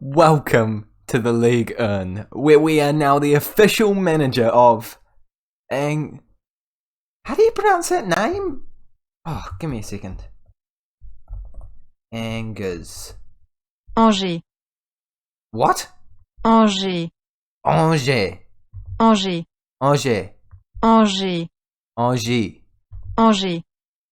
Welcome to the Ligue, where we are now the official manager of How do you pronounce that name? Oh, give me a second. Angers. Angers. What? Angers. Angers. Angers. Angers. Angers. Angers. Angers.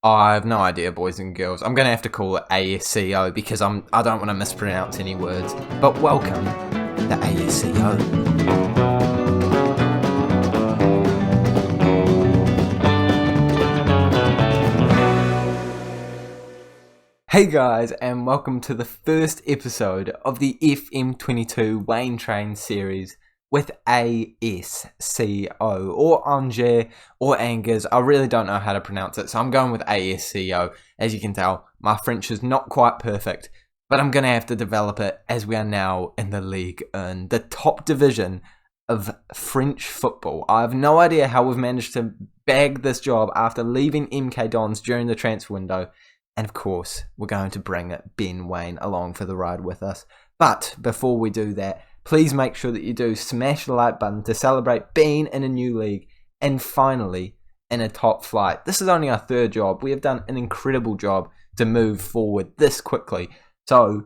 Oh, I have no idea, boys and girls. I'm going to have to call it ASCO because I don't want to mispronounce any words. But welcome to ASCO. Hey guys, and welcome to the first episode of the FM22 Waine Train series with ASCO, or Angers, or Angers. I really don't know how to pronounce it, so I'm going with ASCO. As you can tell, my French is not quite perfect, but I'm going to have to develop it as we are now in the Ligue, the top division of French football. I have no idea how we've managed to bag this job after leaving MK Dons during the transfer window. And of course, we're going to bring Ben Waine along for the ride with us. But before we do that, please make sure that you do smash the like button to celebrate being in a new league and finally in a top flight. This is only our third job. We have done an incredible job to move forward this quickly. So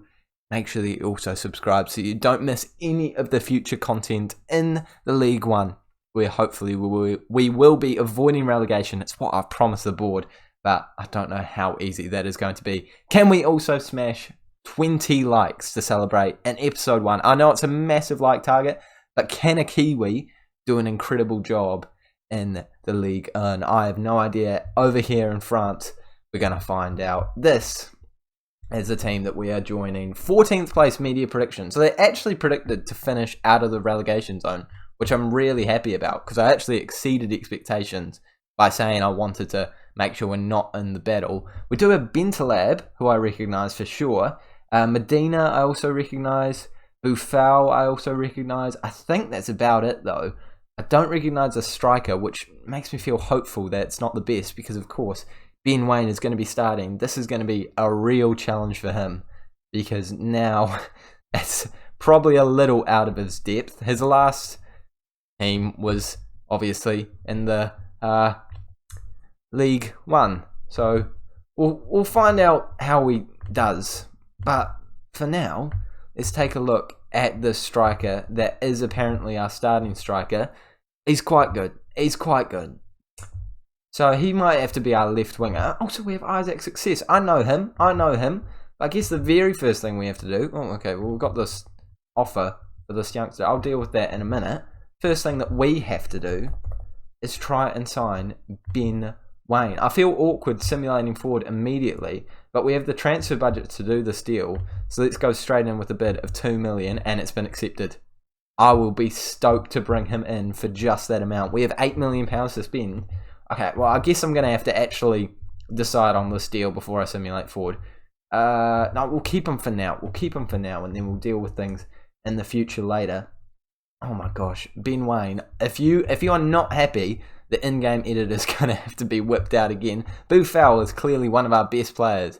make sure that you also subscribe so you don't miss any of the future content in the Ligue 1, where hopefully we will be avoiding relegation. It's what I've promised the board, but I don't know how easy that is going to be. Can we also smash 20 likes to celebrate in episode 1? I know it's a massive like target, but can a Kiwi do an incredible job in the Ligue 1? I have no idea. Over here in France, we're going to find out. This is the team that we are joining. 14th place media prediction. So they actually predicted to finish out of the relegation zone, which I'm really happy about because I actually exceeded expectations by saying I wanted to make sure we're not in the battle. We do have Bentaleb, who I recognise for sure. Medina, I also recognise. Buffal, I also recognise. I think that's about it, though. I don't recognise a striker, which makes me feel hopeful that it's not the best, because, of course, Ben Waine is going to be starting. This is going to be a real challenge for him, because now it's probably a little out of his depth. His last team was, obviously, in the Ligue 1. So we'll find out how he does. But for now, let's take a look at this striker that is apparently our starting striker. He's quite good. He's quite good. So he might have to be our left winger. Also, we have Isaac Success. I know him. I guess the very first thing we have to do... Oh, okay, well, we've got this offer for this youngster. I'll deal with that in a minute. First thing that we have to do is try and sign Ben Waine. I feel awkward simulating forward immediately, but we have the transfer budget to do this deal, so let's go straight in with a bid of 2 million, and it's been accepted. I will be stoked to bring him in for just that amount. We have £8 million to spend. Okay, well, I guess I'm going to have to actually decide on this deal before I simulate forward. No, we'll keep him for now. And then we'll deal with things in the future later. Oh my gosh, Ben Waine. If you are not happy, the in-game editor is going to have to be whipped out again. Buffal is clearly one of our best players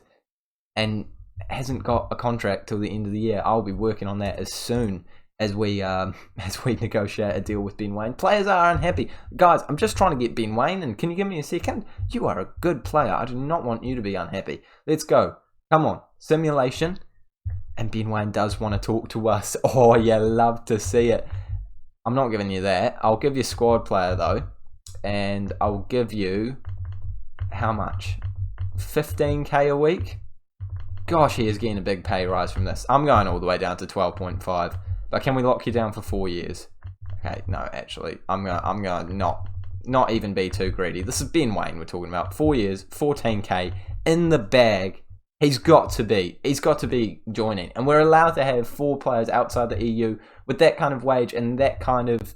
and hasn't got a contract till the end of the year. I'll be working on that as soon as we negotiate a deal with Ben Waine. Players are unhappy. Guys, I'm just trying to get Ben Waine, and can you give me a second? You are a good player. I do not want you to be unhappy. Let's go. Come on. Simulation. And Ben Waine does want to talk to us. Oh, you love to see it. I'm not giving you that. I'll give you squad player, though. And I'll give you, how much? 15k a week? Gosh, he is getting a big pay rise from this. I'm going all the way down to 12.5. But can we lock you down for 4 years? Okay, no, actually, I'm gonna not even be too greedy. This is Ben Waine we're talking about. 4 years, 14k in the bag. He's got to be joining. And we're allowed to have 4 players outside the EU with that kind of wage and that kind of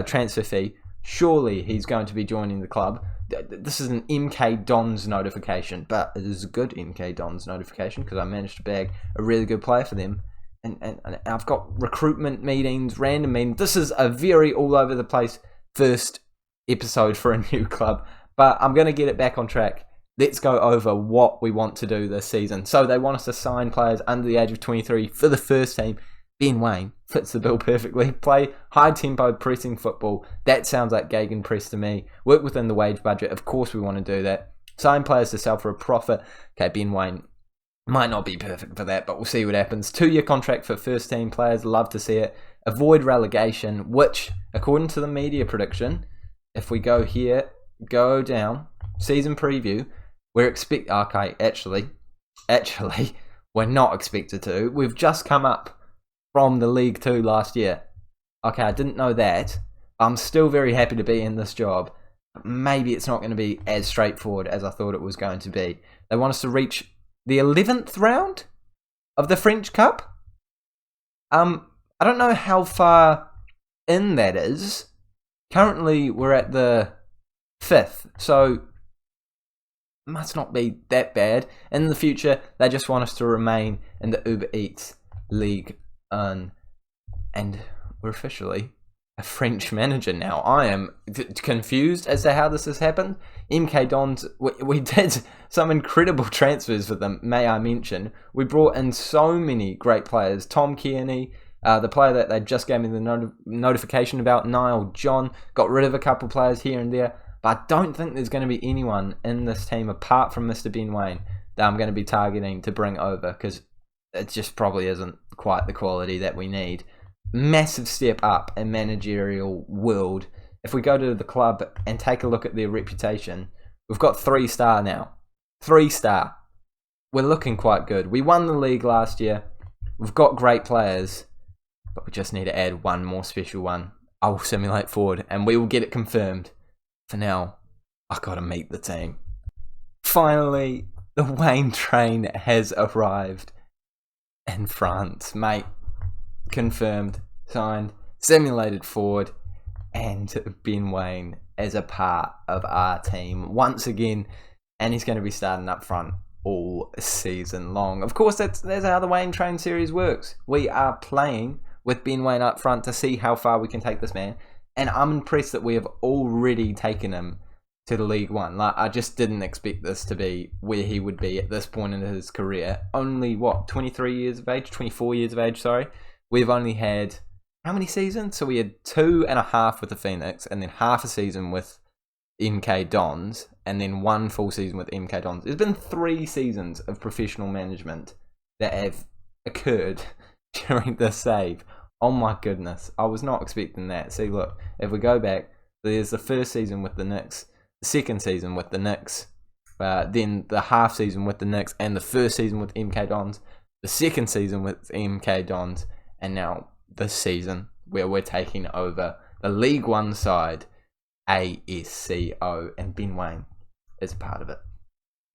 transfer fee. Surely he's going to be joining the club. This is an MK Dons notification, but it is a good MK Dons notification because I managed to bag a really good player for them. And I've got recruitment meetings, random meetings. This is a very all over the place first episode for a new club, but I'm going to get it back on track. Let's go over what we want to do this season. So they want us to sign players under the age of 23 for the first team. Ben Waine fits the bill perfectly. Play high-tempo pressing football. That sounds like gegenpress to me. Work within the wage budget. Of course we want to do that. Sign players to sell for a profit. Okay, Ben Waine might not be perfect for that, but we'll see what happens. 2-year contract for first-team players. Love to see it. Avoid relegation, which, according to the media prediction, if we go here, go down, season preview, we're actually, we're not expected to. We've just come up from the Ligue 2 last year. Okay, I didn't know that. I'm still very happy to be in this job. Maybe it's not going to be as straightforward as I thought it was going to be. They want us to reach the 11th round of the French Cup. I don't know how far in that is. Currently, we're at the 5th, so must not be that bad. In the future, they just want us to remain in the Uber Eats League, and we're officially a French manager now. I am confused as to how this has happened. MK Dons, we did some incredible transfers for them, may I mention. We brought in so many great players. Tom Kearney, the player that they just gave me the notification about, Niall John, got rid of a couple players here and there. But I don't think there's going to be anyone in this team apart from Mr. Ben Waine that I'm going to be targeting to bring over, because it just probably isn't quite the quality that we need. Massive step up in managerial world. If we go to the club and take a look at their reputation, we've got 3-star now. 3-star. We're looking quite good. We won the league last year. We've got great players, but we just need to add one more special one. I will simulate forward and we will get it confirmed. For now, I've got to meet the team. Finally, the Waine train has arrived in France, mate. Confirmed, signed, simulated forward, and Ben Waine as a part of our team once again, and he's going to be starting up front all season long. Of course, that's how the Waine train series works. We are playing with Ben Waine up front to see how far we can take this man, and I'm impressed that we have already taken him to the League One. Like, I just didn't expect this to be where he would be at this point in his career. Only, 24 years of age, sorry. We've only had, how many seasons? So we had 2.5 with the Phoenix, and then half a season with MK Dons, and then 1 full season with MK Dons. There's been 3 seasons of professional management that have occurred during this save. Oh my goodness, I was not expecting that. See, look, if we go back, there's the first season with the Knicks, the second season with the Knicks, then the half season with the Knicks, and the first season with MK Dons, the second season with MK Dons, and now this season where we're taking over the League One side, ASCO, and Ben Waine is part of it,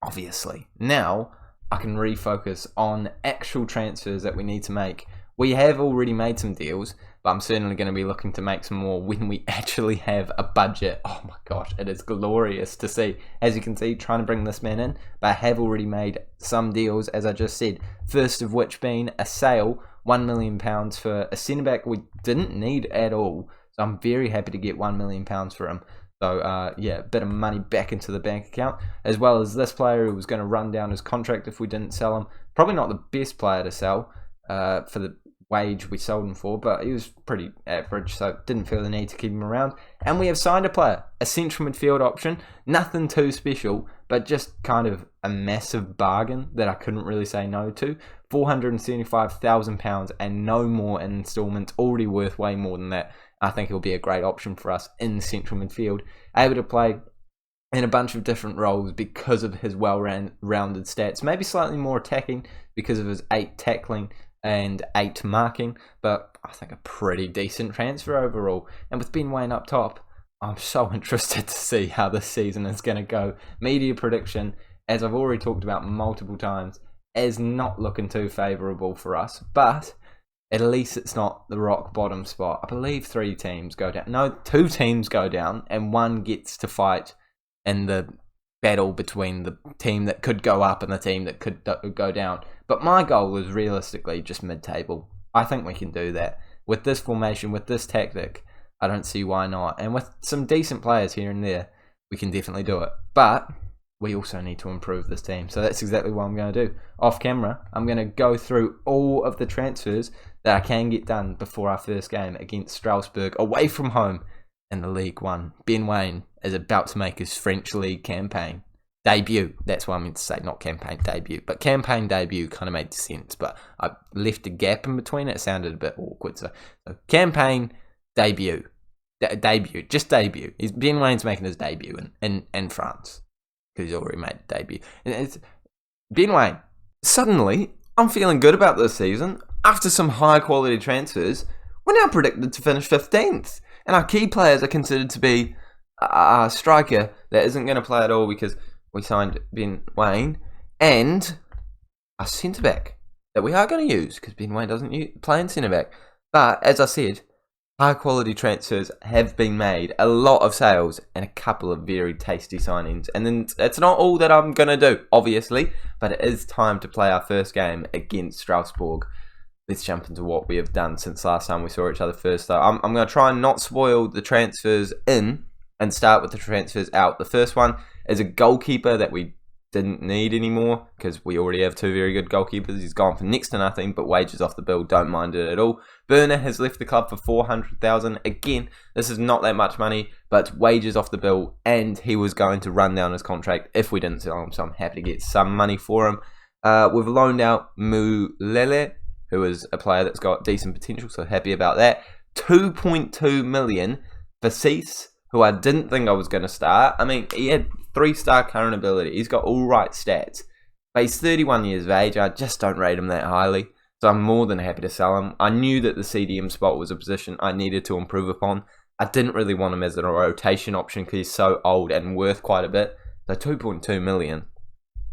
obviously. Now I can refocus on actual transfers that we need to make. We have already made some deals, but I'm certainly going to be looking to make some more when we actually have a budget. Oh my gosh, it is glorious to see. As you can see, trying to bring this man in, but I have already made some deals, as I just said. First of which being a sale, £1 million for a centre-back we didn't need at all. So I'm very happy to get £1 million for him. So yeah, a bit of money back into the bank account, as well as this player who was going to run down his contract if we didn't sell him. Probably not the best player to sell for the wage we sold him for, but he was pretty average, so didn't feel the need to keep him around. And we have signed a player, a central midfield option, nothing too special, but just kind of a massive bargain that I couldn't really say no to. £475,000 and no more in instalments, already worth way more than that. I think it'll be a great option for us in central midfield, able to play in a bunch of different roles because of his well-rounded stats, maybe slightly more attacking because of his 8 tackling and 8 marking, but I think a pretty decent transfer overall. And with Ben Waine up top, I'm so interested to see how this season is going to go. Media prediction, as I've already talked about multiple times, is not looking too favourable for us, but at least it's not the rock bottom spot. I believe 3 teams go down. No, 2 teams go down, and 1 gets to fight in the battle between the team that could go up and the team that could go down. But my goal is realistically just mid-table. I think we can do that. With this formation, with this tactic, I don't see why not. And with some decent players here and there, we can definitely do it. But we also need to improve this team. So that's exactly what I'm going to do. Off camera, I'm going to go through all of the transfers that I can get done before our first game against Straussburg, away from home in the Ligue 1. Ben Waine is about to make his French League campaign debut. That's what I meant to say, not campaign debut. But campaign debut kind of made sense, but I left a gap in between it. It sounded a bit awkward. So campaign debut. Just debut. Ben Waine's making his debut in France, because he's already made a debut. And it's Ben Waine. Suddenly, I'm feeling good about this season. After some high quality transfers, we're now predicted to finish 15th. And our key players are considered to be a striker that isn't going to play at all because we signed Ben Waine, and a centre-back that we are going to use because Ben Waine doesn't play in centre-back. But, as I said, high-quality transfers have been made, a lot of sales, and a couple of very tasty signings. And then it's not all that I'm going to do, obviously, but it is time to play our first game against Straussburg. Let's jump into what we have done since last time we saw each other first, though. I'm going to try and not spoil the transfers in and start with the transfers out. The first one is a goalkeeper that we didn't need anymore because we already have two very good goalkeepers. He's gone for next to nothing, but wages off the bill, don't mind it at all. Burner has left the club for $400,000. Again, this is not that much money, but wages off the bill, and he was going to run down his contract if we didn't sell him, so I'm happy to get some money for him. We've loaned out Mulele, who is a player that's got decent potential, so happy about that. 2.2 million for Cease, who I didn't think I was going to start. I mean, he had 3-star current ability. He's got all right stats. But he's 31 years of age. I just don't rate him that highly. So I'm more than happy to sell him. I knew that the CDM spot was a position I needed to improve upon. I didn't really want him as a rotation option because he's so old and worth quite a bit. So 2.2 million.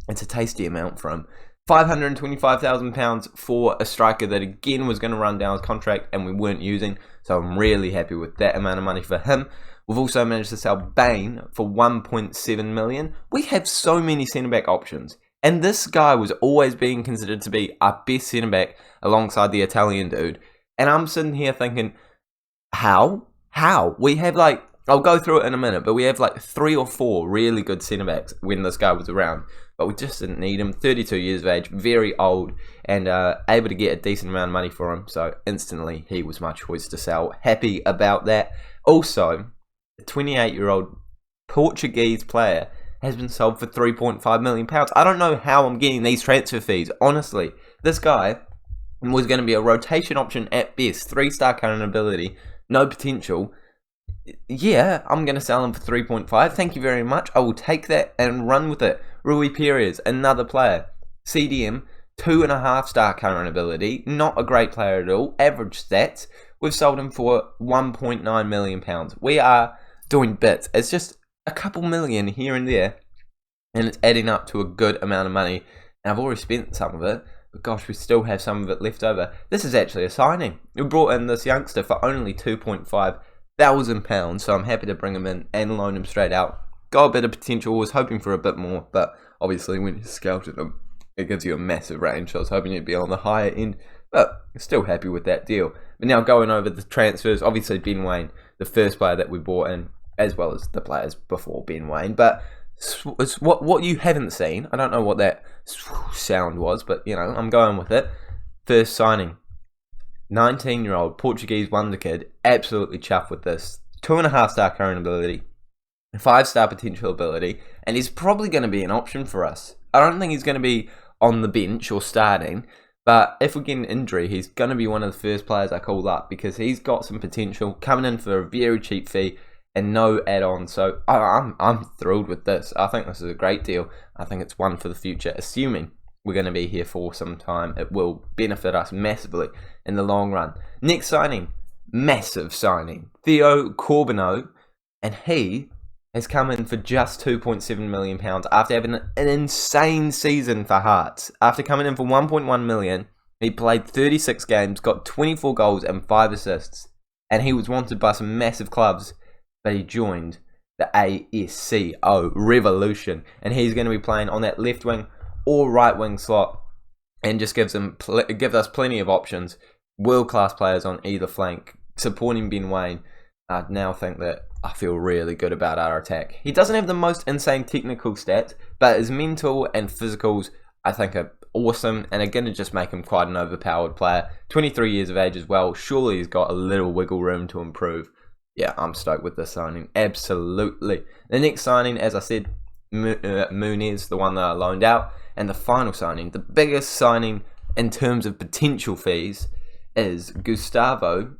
It's a tasty amount for him. £525,000 for a striker that again was going to run down his contract and we weren't using. So I'm really happy with that amount of money for him. We've also managed to sell Bain for 1.7 million. We have so many centre-back options. And this guy was always being considered to be our best centre-back alongside the Italian dude. And I'm sitting here thinking, how? We have I'll go through it in a minute, but we have 3 or 4 really good centre-backs when this guy was around. But we just didn't need him. 32 years of age, very old, and able to get a decent amount of money for him. So instantly, he was my choice to sell. Happy about that. Also, a 28-year-old Portuguese player has been sold for £3.5 million. I don't know how I'm getting these transfer fees. Honestly, this guy was going to be a rotation option at best. 3-star current ability, no potential. Yeah, I'm going to sell him for 3.5. Thank you very much. I will take that and run with it. Rui Perez, another player. CDM, 2.5-star current ability. Not a great player at all. Average stats. We've sold him for £1.9 million. We are doing bits. It's just a couple million here and there, and it's adding up to a good amount of money. And I've already spent some of it, but gosh, we still have some of it left over. This is actually a signing. We brought in this youngster for only £2,500, so I'm happy to bring him in and loan him straight out. Got a bit of potential, was hoping for a bit more, but obviously when you scouted him, it gives you a massive range, so I was hoping he'd be on the higher end, but still happy with that deal. But now going over the transfers, obviously Ben Waine, the first player that we brought in, as well as the players before Ben Waine, but it's what you haven't seen. I don't know what that sound was, but I'm going with it. First signing, 19-year-old Portuguese Wonderkid, absolutely chuffed with this. 2.5-star current ability, 5-star potential ability, and he's probably going to be an option for us. I don't think he's going to be on the bench or starting, but if we get an injury, he's going to be one of the first players I call up because he's got some potential, coming in for a very cheap fee and no add-on. So I'm thrilled with this. I think this is a great deal. I think it's one for the future, assuming we're going to be here for some time. It will benefit us massively in the long run. Next signing, massive signing, Theo Corbeau, and he has come in for just £2.7 million after having an insane season for Hearts. After coming in for 1.1 million, he played 36 games, got 24 goals and 5 assists, and he was wanted by some massive clubs, but he joined the ASCO Revolution, and he's going to be playing on that left wing or right wing slot, and just gives us plenty of options. World class players on either flank, supporting Ben Waine. I now think that I feel really good about our attack. He doesn't have the most insane technical stats, but his mental and physicals, I think, are awesome and are going to just make him quite an overpowered player. 23 years of age as well. Surely he's got a little wiggle room to improve. Yeah, I'm stoked with this signing. Absolutely. The next signing, as I said, Muniz, the one that I loaned out. And the final signing, the biggest signing in terms of potential fees, is Gustavo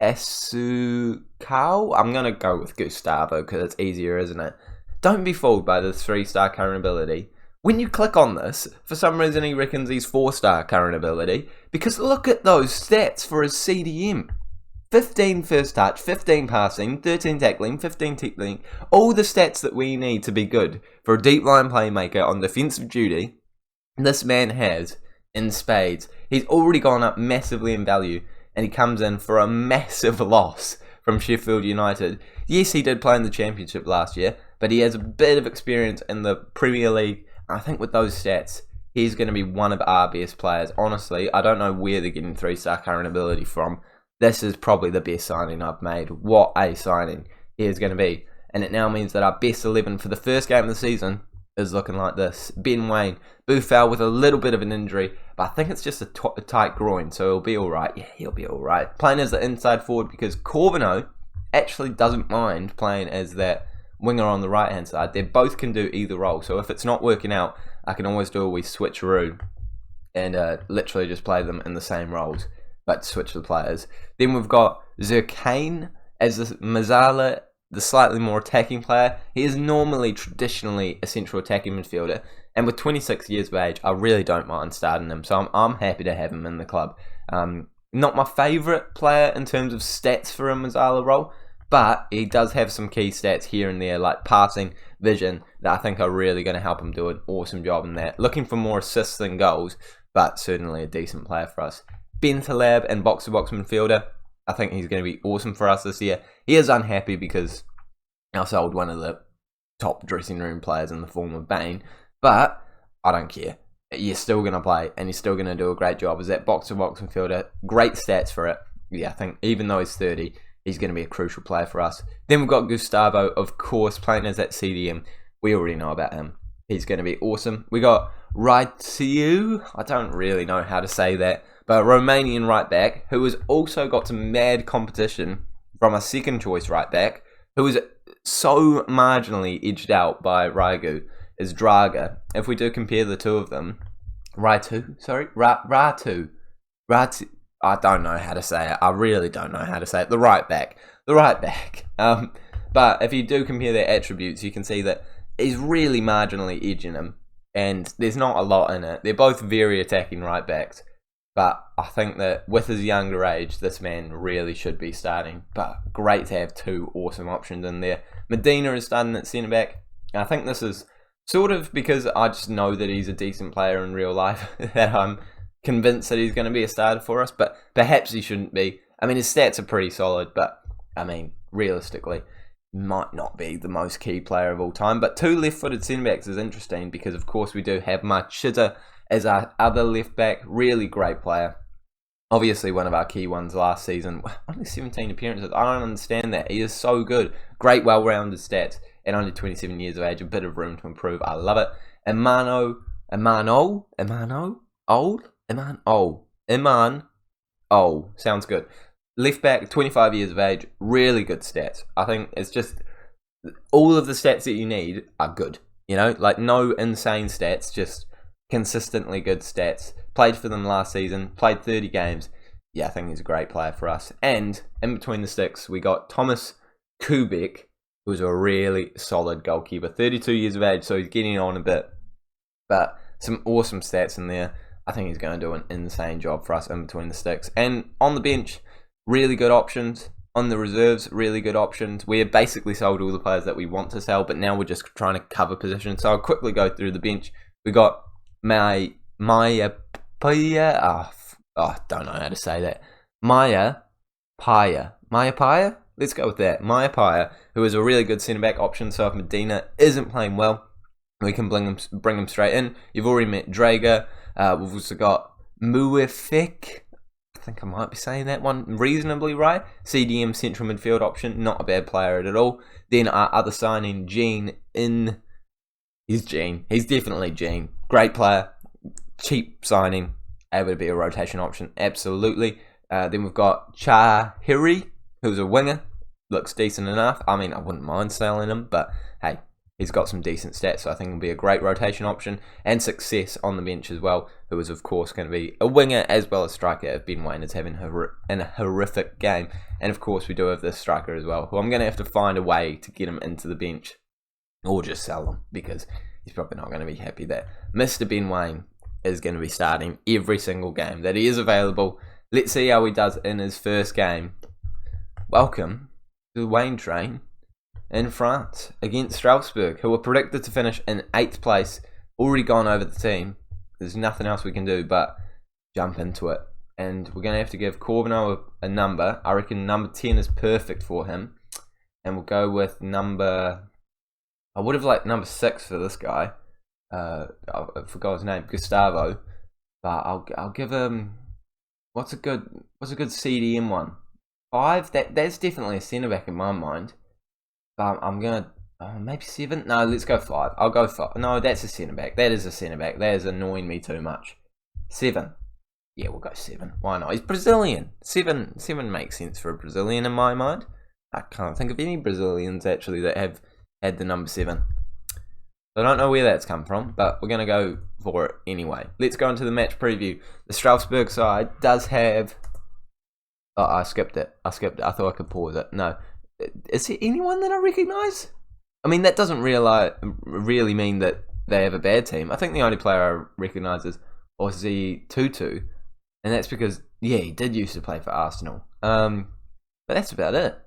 ASCO. I'm going to go with Gustavo because it's easier, isn't it? Don't be fooled by this 3-star current ability. When you click on this, for some reason he reckons he's 4-star current ability, because look at those stats for his CDM. 15 first touch, 15 passing, 13 tackling, 15 tackling, all the stats that we need to be good for a deep line playmaker on defensive duty, this man has in spades. He's already gone up massively in value, and he comes in for a massive loss from Sheffield United. Yes, he did play in the Championship last year, but he has a bit of experience in the Premier League. I think with those stats, he's going to be one of our best players. Honestly, I don't know where they're getting 3-star current ability from. This is probably the best signing I've made. What a signing he is going to be. And it now means that our best 11 for the first game of the season is looking like this. Ben Waine, Buffal with a little bit of an injury, but I think it's just a tight groin, so he'll be alright. Yeah, he'll be alright. Playing as the inside forward because Corvino actually doesn't mind playing as that winger on the right hand side. They both can do either role, so if it's not working out, I can always do a wee switcheroo and literally just play them in the same roles, but switch the players. Then we've got Zerkane as the Mazzala, the slightly more attacking player. He is normally traditionally a central attacking midfielder, and with 26 years of age, I really don't mind starting him, so I'm happy to have him in the club. Not my favourite player in terms of stats for a Mazzala role, but he does have some key stats here and there, like passing, vision, that I think are really going to help him do an awesome job in that. Looking for more assists than goals, but certainly a decent player for us. Bentaleb and box-to-box midfielder, I think he's going to be awesome for us this year. He is unhappy because I sold one of the top dressing room players in the form of Bain, but I don't care. You're still going to play, and you're still going to do a great job as that box-to-box midfielder. Great stats for it. Yeah, I think even though he's 30, he's going to be a crucial player for us. Then we've got Gustavo, of course, playing as that CDM. We already know about him. He's going to be awesome. We got Raitiu. I don't really know how to say that, but a Romanian right back who has also got some mad competition from a second choice right back who is so marginally edged out by Raigu is Draga. If we do compare the two of them, Ratu, I don't know how to say it. I really don't know how to say it. The right back. But if you do compare their attributes, you can see that he's really marginally edging him, and there's not a lot in it. They're both very attacking right backs, but I think that with his younger age, this man really should be starting. But great to have two awesome options in there. Medina is starting at centre back. I think this is sort of because I just know that he's a decent player in real life that I'm convinced that he's going to be a starter for us, but perhaps he shouldn't be. I mean, his stats are pretty solid, but I mean, realistically, might not be the most key player of all time. But two left-footed centre-backs is interesting because, of course, we do have Machida as our other left-back. Really great player. Obviously, one of our key ones last season. Only 17 appearances. I don't understand that. He is so good. Great, well-rounded stats. And only 27 years of age. A bit of room to improve. I love it. Iman sounds good. Left back, 25 years of age, really good stats. I think it's just all of the stats that you need are good. You know, like no insane stats, just consistently good stats. Played for them last season, played 30 games. Yeah, I think he's a great player for us. And in between the sticks, we got Thomas Kubek, who's a really solid goalkeeper. 32 years of age, so he's getting on a bit. But some awesome stats in there. I think he's going to do an insane job for us in between the sticks. And on the bench, really good options. On the reserves, really good options. We have basically sold all the players that we want to sell, but now we're just trying to cover positions. So I'll quickly go through the bench. We got Maya Paya. I don't know how to say that. Maya Paya? Let's go with that. Maya Paya, who is a really good centre-back option. So if Medina isn't playing well, we can bring him straight in. You've already met Draga. We've also got Muefik. I think I might be saying that one reasonably right. CDM central midfield option, not a bad player at all. Then our other signing, Gene in. He's Gene. He's definitely Gene. Great player. Cheap signing. Able to be a rotation option. Absolutely. Then we've got Chahiri, who's a winger. Looks decent enough. I mean, I wouldn't mind selling him, but hey, he's got some decent stats, so I think he'll be a great rotation option. And Success on the bench as well, who is, of course, going to be a winger as well as striker if Ben Waine is having a horrific game. And, of course, we do have this striker as well, who I'm going to have to find a way to get him into the bench or just sell him, because he's probably not going to be happy that Mr. Ben Waine is going to be starting every single game that he is available. Let's see how he does in his first game. Welcome to the Waine train in France against Straussburg, who are predicted to finish in 8th place. Already gone over the team. There's nothing else we can do but jump into it. And we're going to have to give Corbeau a number. I reckon number 10 is perfect for him. And we'll go with number... I would have liked number 6 for this guy. I forgot his name, Gustavo. But I'll give him... What's a good CDM one? 5? That's definitely a centre back in my mind. But I'm gonna maybe 7. No, let's go 5. I'll go 5. No, that's a centre back. That is a centre back. That is annoying me too much. 7. Yeah, we'll go 7. Why not? He's Brazilian. 7 makes sense for a Brazilian in my mind. I can't think of any Brazilians actually that have had the number 7. I don't know where that's come from, but we're going to go for it anyway. Let's go into the match preview. The Straussburg side does have... Oh, I skipped it. I thought I could pause it. No. Is there anyone that I recognise? I mean, that doesn't really mean that they have a bad team. I think the only player I recognise is Isuzu UTE, and that's because, yeah, he did used to play for Arsenal. But that's about it.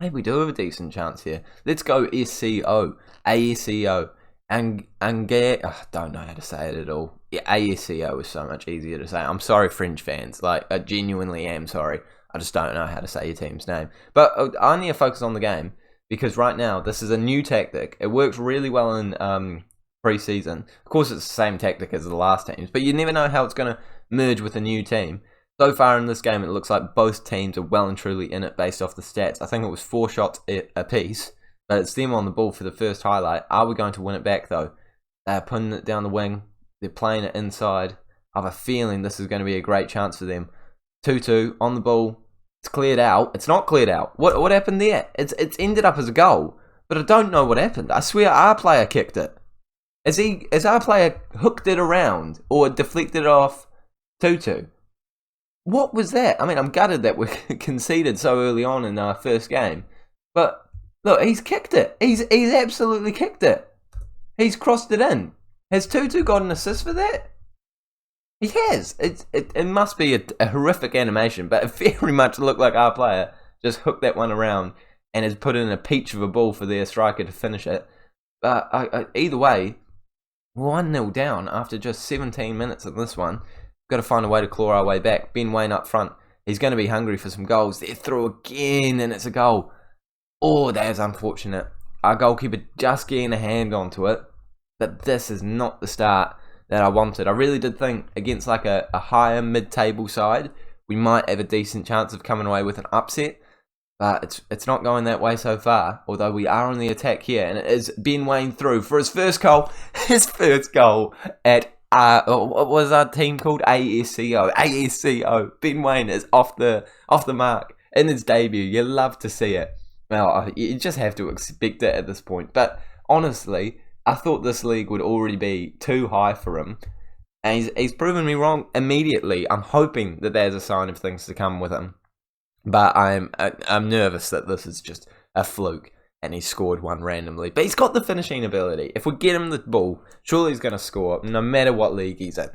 Maybe we do have a decent chance here. Let's go SCO. ASCO. I don't know how to say it at all. Yeah, ASCO is so much easier to say. I'm sorry, French fans. Like, I genuinely am sorry. I just don't know how to say your team's name. But I need to focus on the game, because right now, this is a new tactic. It works really well in pre-season. Of course, it's the same tactic as the last teams, but you never know how it's going to merge with a new team. So far in this game, it looks like both teams are well and truly in it based off the stats. I think it was 4 shots apiece. But it's them on the ball for the first highlight. Are we going to win it back, though? They're putting it down the wing. They're playing it inside. I have a feeling this is going to be a great chance for them. 2-2 on the ball. It's cleared out. It's not cleared out. What happened there? It's ended up as a goal. But I don't know what happened. I swear our player kicked it. Has our player hooked it around or deflected it off 2-2? What was that? I mean, I'm gutted that we conceded so early on in our first game. But... look, he's kicked it. He's absolutely kicked it. He's crossed it in. Has Tutu got an assist for that? He has. It must be a horrific animation, but it very much looked like our player just hooked that one around and has put in a peach of a ball for their striker to finish it. Either way, 1-0 down after just 17 minutes of this one. Got to find a way to claw our way back. Ben Waine up front. He's going to be hungry for some goals. They're through again, and it's a goal. Oh, that is unfortunate. Our goalkeeper just getting a hand onto it. But this is not the start that I wanted. I really did think against like a higher mid-table side, we might have a decent chance of coming away with an upset. But it's not going that way so far. Although we are on the attack here. And it is Ben Waine through for his first goal. His first goal at, what was our team called? ASCO. ASCO. Ben Waine is off the mark in his debut. You love to see it. Well, you just have to expect it at this point. But honestly, I thought this league would already be too high for him. And he's proven me wrong immediately. I'm hoping that there's a sign of things to come with him. But I'm nervous that this is just a fluke and he scored one randomly. But he's got the finishing ability. If we get him the ball, surely he's going to score no matter what league he's in.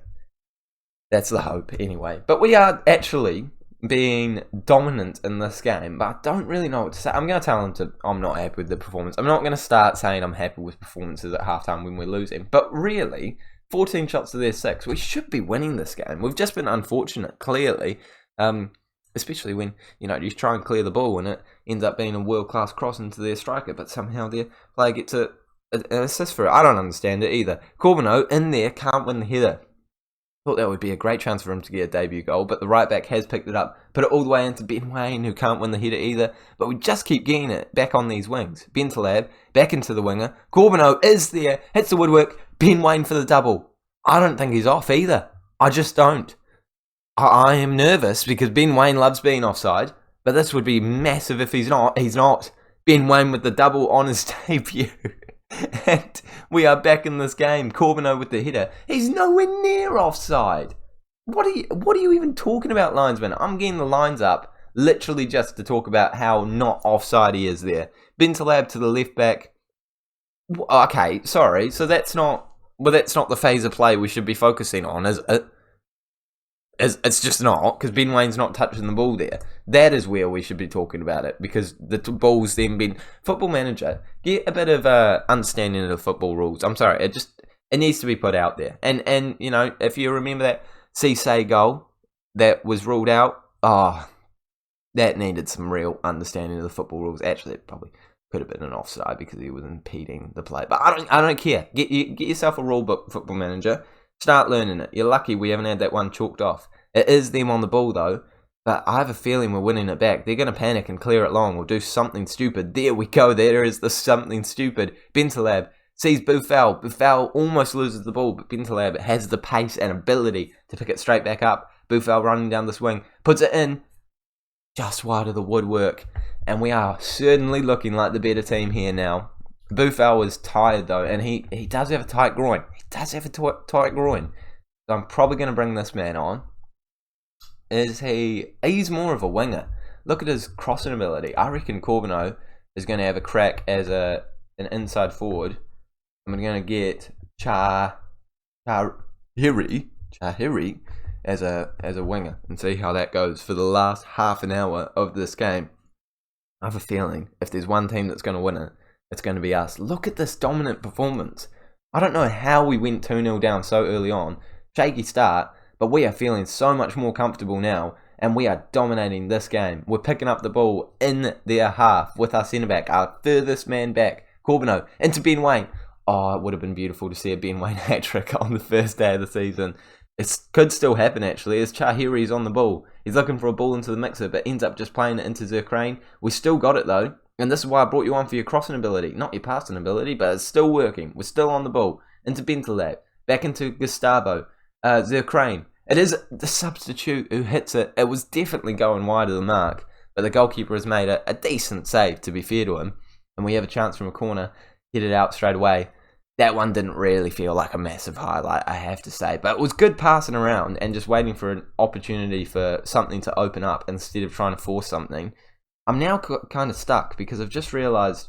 That's the hope anyway. But we are actually being dominant in this game, but I don't really know what to say. I'm going to tell him I'm not happy with the performance. I'm not going to start saying I'm happy with performances at halftime when we're losing. But really, 14 shots to their 6. We should be winning this game. We've just been unfortunate, clearly. Especially when, you try and clear the ball and it ends up being a world-class cross into their striker, but somehow their player gets an assist for it. I don't understand it either. Corbeau in there can't win the header. Thought that would be a great chance for him to get a debut goal, but the right back has picked it up, put it all the way into Ben Waine, who can't win the header either, but we just keep getting it back on these wings. Bentaleb, back into the winger, Corbeanu is there, hits the woodwork, Ben Waine for the double. I don't think he's off either. I just don't. I am nervous because Ben Waine loves being offside, but this would be massive if he's not. He's not. Ben Waine with the double on his debut. And we are back in this game. Corbeanu with the header. He's nowhere near offside. What are you even talking about, linesman? I'm getting the lines up literally just to talk about how not offside he is there. Bentaleb to the left back. Okay, sorry. So that's not the phase of play we should be focusing on, is it? It's just not, because Ben Waine's not touching the ball there. That is where we should be talking about it, because the ball's then been... Football Manager, get a bit of understanding of the football rules. I'm sorry, it needs to be put out there. And you know, if you remember that Cisse goal that was ruled out, that needed some real understanding of the football rules. Actually, it probably could have been an offside because he was impeding the play. But I don't care. Get yourself a rule book, Football Manager. Start learning it. You're lucky we haven't had that one chalked off. It is them on the ball though, but I have a feeling we're winning it back. They're going to panic and clear it long or do something stupid. There we go. There is the something stupid. Bentaleb sees Buffal. Buffal almost loses the ball, but Bentaleb has the pace and ability to pick it straight back up. Buffal running down the swing, puts it in just wide of the woodwork, and we are certainly looking like the better team here now. Buffal is tired though, and he does have a tight groin. Tight groin. So I'm probably going to bring this man on. He's more of a winger. Look at his crossing ability. I reckon Corbeanu is going to have a crack as an inside forward. I'm going to get Chahiri as a winger and see how that goes for the last half an hour of this game. I have a feeling if there's one team that's going to win it, it's going to be us. Look at this dominant performance. I don't know how we went 2-0 down so early on. Shaky start, but we are feeling so much more comfortable now, and we are dominating this game. We're picking up the ball in their half with our centre-back, our furthest man back, Corbeanu, into Ben Waine. Oh, it would have been beautiful to see a Ben Waine hat-trick on the first day of the season. It could still happen, actually, as Chahiri's on the ball. He's looking for a ball into the mixer, but ends up just playing it into Zerkrane. We still got it, though. And this is why I brought you on for your crossing ability. Not your passing ability, but it's still working. We're still on the ball. Into Bentaleb. Back into Gustavo. Zerkrane. It is the substitute who hits it. It was definitely going wide of the mark. But the goalkeeper has made a decent save, to be fair to him. And we have a chance from a corner. Hit it out straight away. That one didn't really feel like a massive highlight, I have to say. But it was good passing around and just waiting for an opportunity for something to open up instead of trying to force something. I'm now kind of stuck because I've just realised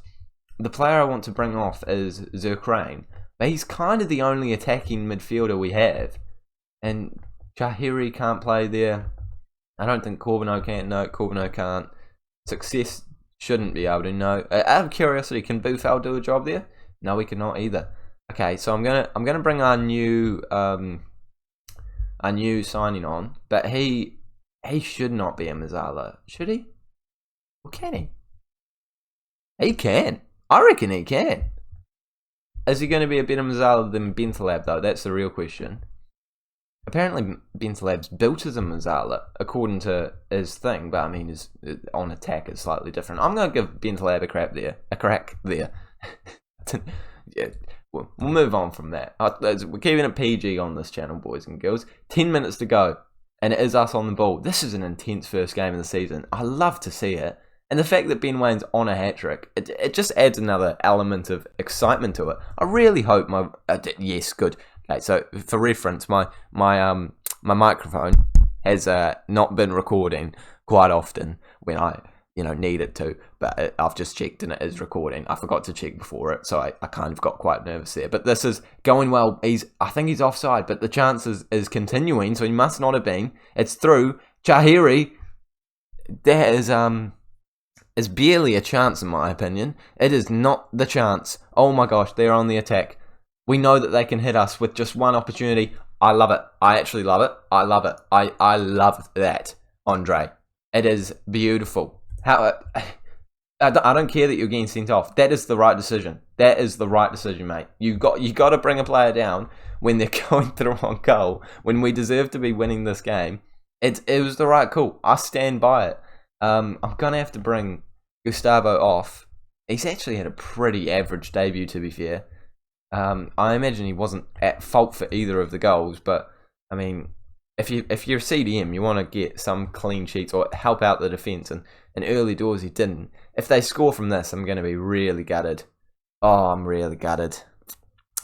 the player I want to bring off is Zerkrane. But he's kind of the only attacking midfielder we have. And Chahiri can't play there. I don't think Corbeanu can. No, Corbeanu can't. Success shouldn't be able to. No. Out of curiosity, can Buffal do a job there? No, we cannot either. Okay, so I'm gonna bring our new signing on, but he should not be a Mazzala, should he? Or can he? He can. I reckon he can. Is he going to be a better Mazzala than Bentaleb though? That's the real question. Apparently Bentaleb's built as a Mazzala according to his thing, but I mean his on attack is slightly different. I'm going to give Bentaleb a crack there. Yeah, we'll move on from that. We're keeping it PG on this channel, boys and girls. 10 minutes to go, and it is us on the ball. This is an intense first game of the season. I love to see it. And the fact that Ben Waine's on a hat-trick, it just adds another element of excitement to it. I really hope my... yes, good. Okay, so for reference, my microphone has not been recording quite often when I need it to, but I've just checked and it is recording. I forgot to check before it, so I kind of got quite nervous there. But this is going well. I think he's offside, but the chance is continuing, so he must not have been. It's through. Chahiri, there is barely a chance in my opinion. It is not the chance. Oh my gosh, they're on the attack. We know that they can hit us with just one opportunity. I love it. I actually love it. I love it. I love that, Andre. It is beautiful. How I don't care that you're getting sent off. That is the right decision. That is the right decision, mate. You got to bring a player down when they're going through on goal, when we deserve to be winning this game. It was the right call. I stand by it. I'm going to have to bring Gustavo off. He's actually had a pretty average debut, to be fair. I imagine he wasn't at fault for either of the goals, but I mean, if you're a CDM, you want to get some clean sheets or help out the defence, and early doors he didn't. If they score from this, I'm going to be really gutted. Oh, I'm really gutted.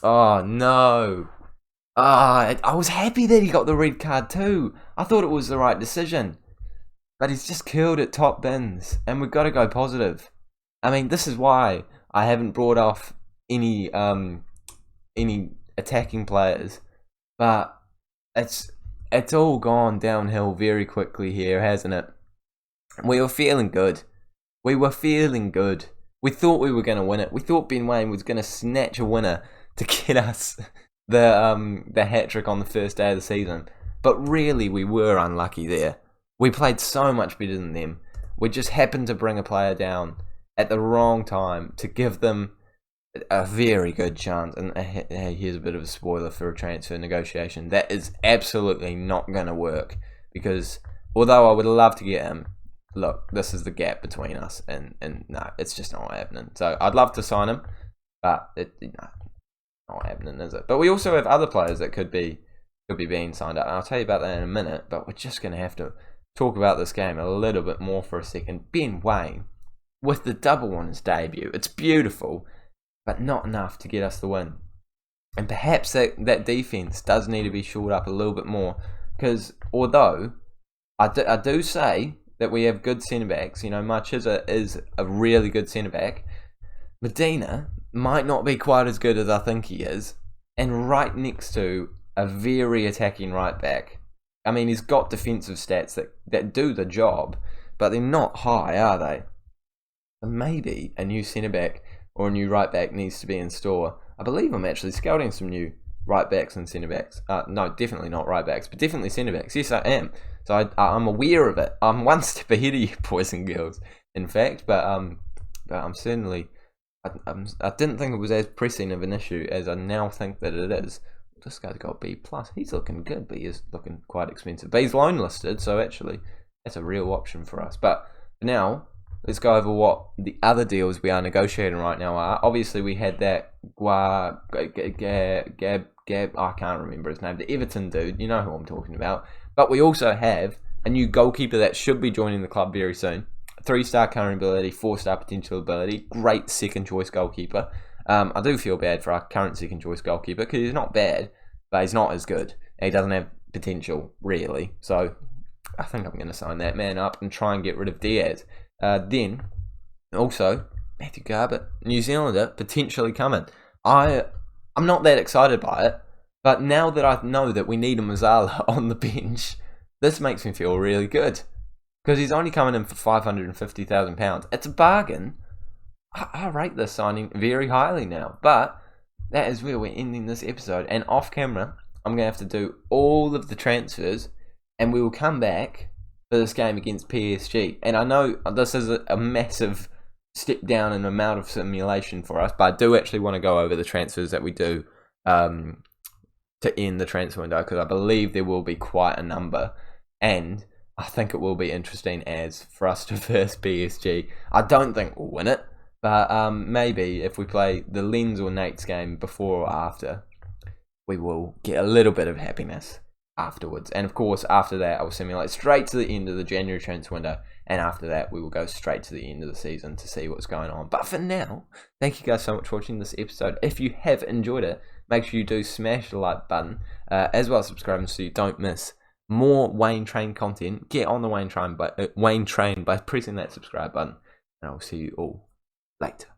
Oh, no. I was happy that he got the red card too. I thought it was the right decision. But he's just curled at top bins, and we've got to go positive. I mean, this is why I haven't brought off any attacking players. But it's all gone downhill very quickly here, hasn't it? We were feeling good. We thought we were going to win it. We thought Ben Waine was going to snatch a winner to get us the hat-trick on the first day of the season. But really, we were unlucky there. We played so much better than them. We just happened to bring a player down at the wrong time to give them a very good chance. And here's a bit of a spoiler for a transfer negotiation. That is absolutely not going to work. Because although I would love to get him, look, this is the gap between us. And no, it's just not happening. So I'd love to sign him. But not happening, is it? But we also have other players that could be being signed up. And I'll tell you about that in a minute. But we're just going to have to talk about this game a little bit more for a second. Ben Waine, with the double on his debut, it's beautiful, but not enough to get us the win. And perhaps that defence does need to be shored up a little bit more, because although I do say that we have good centre-backs, you know, Marchesa is a really good centre-back, Medina might not be quite as good as I think he is, and right next to a very attacking right-back. I mean, he's got defensive stats that do the job, but they're not high, are they? And maybe a new centre-back or a new right-back needs to be in store. I believe I'm actually scouting some new right-backs and centre-backs. No, definitely not right-backs, but definitely centre-backs. Yes, I am. So I'm aware of it. I'm one step ahead of you, boys and girls, in fact. But I'm certainly... I didn't think it was as pressing of an issue as I now think that it is. This guy's got B+. He's looking good, but he is looking quite expensive. But he's loan listed, so actually that's a real option for us. But for now, let's go over what the other deals we are negotiating right now are. Obviously, we had that I can't remember his name, the Everton dude. You know who I'm talking about. But we also have a new goalkeeper that should be joining the club very soon. 3-star current ability, 4-star potential ability. Great second choice goalkeeper. I do feel bad for our current second choice goalkeeper because he's not bad, but he's not as good. He doesn't have potential, really. So I think I'm going to sign that man up and try and get rid of Diaz. Then, also, Matthew Garbett, New Zealander, potentially coming. I'm not that excited by it, but now that I know that we need a Mazzala on the bench, this makes me feel really good. Because he's only coming in for £550,000. It's a bargain. I rate this signing very highly now. But that is where we're ending this episode. And off camera, I'm going to have to do all of the transfers. And we will come back for this game against PSG. And I know this is a massive step down in amount of simulation for us. But I do actually want to go over the transfers that we do to end the transfer window. Because I believe there will be quite a number. And I think it will be interesting as for us to verse PSG. I don't think we'll win it. But maybe if we play the Lens or Nate's game before or after, we will get a little bit of happiness afterwards. And of course, after that, I will simulate straight to the end of the January transfer window. And after that, we will go straight to the end of the season to see what's going on. But for now, thank you guys so much for watching this episode. If you have enjoyed it, make sure you do smash the like button, as well as subscribing so you don't miss more Waine Train content. Get on the Waine Train by pressing that subscribe button. And I will see you all later.